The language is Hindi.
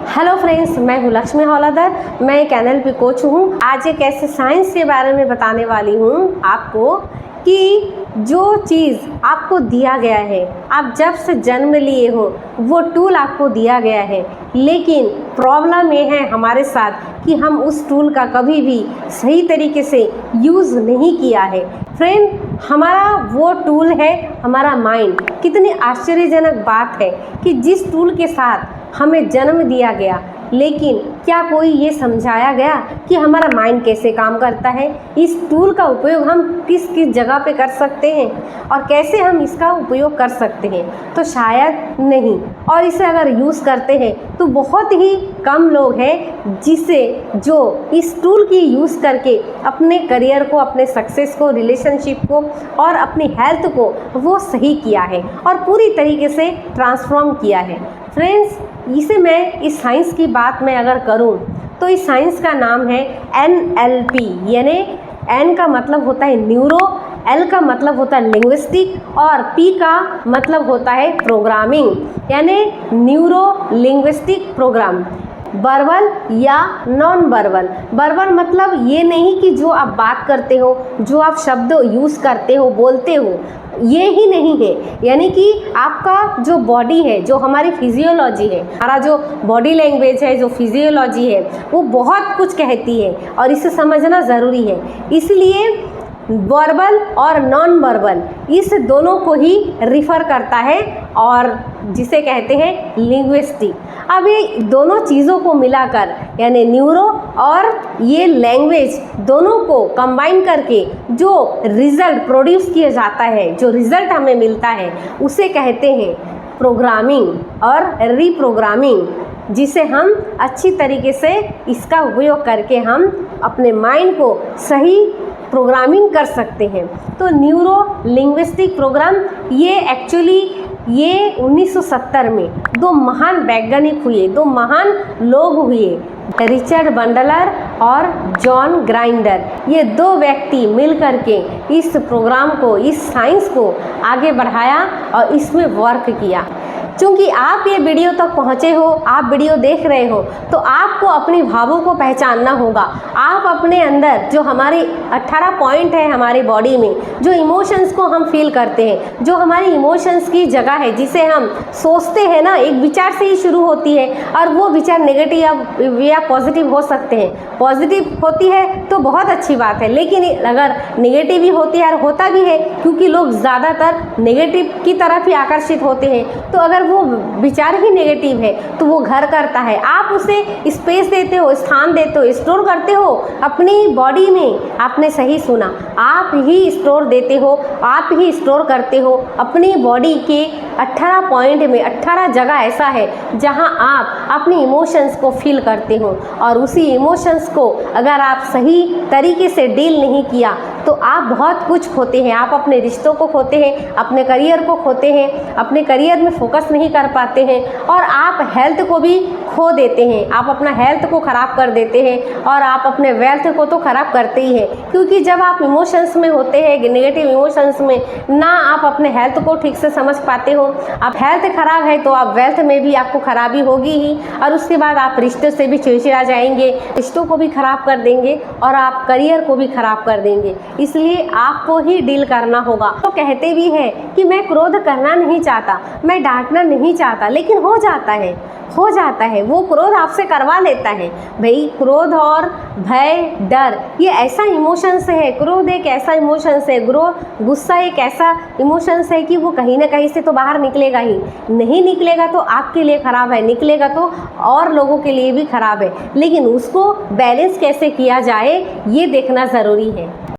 हेलो फ्रेंड्स, मैं हूँ लक्ष्मी हौलादार। मैं एक NLP कोच हूँ। आज एक ऐसे साइंस के बारे में बताने वाली हूँ आपको कि जो चीज़ आपको दिया गया है, आप जब से जन्म लिए हो वो टूल आपको दिया गया है, लेकिन प्रॉब्लम ये है हमारे साथ कि हम उस टूल का कभी भी सही तरीके से यूज़ नहीं किया है। फ्रेंड, हमारा वो टूल है हमारा माइंड। कितनी आश्चर्यजनक बात है कि जिस टूल के साथ हमें जन्म दिया गया, लेकिन क्या कोई ये समझाया गया कि हमारा माइंड कैसे काम करता है, इस टूल का उपयोग हम किस किस जगह पे कर सकते हैं और कैसे हम इसका उपयोग कर सकते हैं? तो शायद नहीं। और इसे अगर यूज़ करते हैं तो बहुत ही कम लोग हैं जो इस टूल की यूज़ करके अपने करियर को, अपने सक्सेस को, रिलेशनशिप को और अपनी हेल्थ को वो सही किया है और पूरी तरीके से ट्रांसफॉर्म किया है। फ्रेंड्स, इस साइंस की बात मैं अगर करूं तो इस साइंस का नाम है NLP। यानी N का मतलब होता है न्यूरो, L का मतलब होता है लिंग्विस्टिक और P का मतलब होता है प्रोग्रामिंग, यानी न्यूरो लिंग्विस्टिक प्रोग्राम। वर्बल या नॉन वर्बल। वर्बल मतलब ये नहीं कि जो आप बात करते हो, जो आप शब्द यूज़ करते हो, बोलते हो, ये ही नहीं है। यानी कि आपका जो बॉडी है, जो हमारी फिजियोलॉजी है, हमारा जो बॉडी लैंग्वेज है, जो फिजियोलॉजी है, वो बहुत कुछ कहती है और इसे समझना ज़रूरी है। इसलिए वर्बल और नॉन वर्बल इस दोनों को ही रिफ़र करता है और जिसे कहते हैं लिंग्विस्टिक। अब ये दोनों चीज़ों को मिलाकर यानी न्यूरो और ये लैंग्वेज दोनों को कंबाइन करके जो रिज़ल्ट प्रोड्यूस किया जाता है, जो रिज़ल्ट हमें मिलता है, उसे कहते हैं प्रोग्रामिंग और रीप्रोग्रामिंग, जिसे हम अच्छी तरीके से इसका उपयोग करके हम अपने माइंड को सही प्रोग्रामिंग कर सकते हैं। तो न्यूरो लिंग्विस्टिक प्रोग्राम ये 1970 में दो महान वैज्ञानिक हुए, दो महान लोग हुए, रिचर्ड बंडलर और जॉन ग्राइंडर। ये दो व्यक्ति मिल करके इस प्रोग्राम को, इस साइंस को आगे बढ़ाया और इसमें वर्क किया। क्योंकि आप ये वीडियो तक पहुँचे हो, आप वीडियो देख रहे हो, तो आपको अपनी भावों को पहचानना होगा। आप अपने अंदर जो हमारी 18 पॉइंट है हमारी बॉडी में, जो इमोशंस को हम फील करते हैं, जो हमारी इमोशंस की जगह है, जिसे हम सोचते हैं ना, एक विचार से ही शुरू होती है और वो विचार नेगेटिव या पॉजिटिव हो सकते हैं। पॉजिटिव होती है तो बहुत अच्छी बात है, लेकिन अगर नेगेटिव भी होती है और होता भी है, क्योंकि लोग ज़्यादातर नेगेटिव की तरफ ही आकर्षित होते हैं, तो अगर वो विचार ही नेगेटिव है तो वो घर करता है। आप उसे स्पेस देते हो, स्थान देते हो, स्टोर करते हो अपनी बॉडी में। आपने सही सुना, आप ही स्टोर देते हो, आप ही स्टोर करते हो अपनी बॉडी के 18 पॉइंट में। 18 जगह ऐसा है जहां आप अपनी इमोशंस को फील करते हो और उसी इमोशंस को अगर आप सही तरीके से डील नहीं किया तो आप बहुत कुछ खोते हैं। आप अपने रिश्तों को खोते हैं, अपने करियर को खोते हैं, अपने करियर में फोकस नहीं कर पाते हैं और आप हेल्थ को भी खो देते हैं। आप अपना हेल्थ को ख़राब कर देते हैं और आप अपने वेल्थ को तो ख़राब करते ही हैं, क्योंकि जब आप इमोशंस में होते हैं, नेगेटिव इमोशंस में, ना आप अपने हेल्थ को ठीक से समझ पाते हो। आप हेल्थ ख़राब है तो आप वेल्थ में भी आपको खराबी होगी ही और उसके बाद आप रिश्तों से भी चिड़चिड़ा जाएंगे, रिश्तों को भी ख़राब कर देंगे और आप करियर को भी ख़राब कर देंगे। इसलिए आपको ही डील करना होगा। तो कहते भी हैं कि मैं क्रोध करना नहीं चाहता, मैं डांटना नहीं चाहता, लेकिन हो जाता है, वो क्रोध आपसे करवा लेता है। भाई, क्रोध और भय, डर ये ऐसा इमोशंस है। क्रोध एक ऐसा इमोशंस है, गुस्सा एक ऐसा इमोशंस है कि वो कहीं ना कहीं से तो बाहर निकलेगा ही। नहीं निकलेगा तो आपके लिए ख़राब है, निकलेगा तो और लोगों के लिए भी ख़राब है। लेकिन उसको बैलेंस कैसे किया जाए ये देखना ज़रूरी है।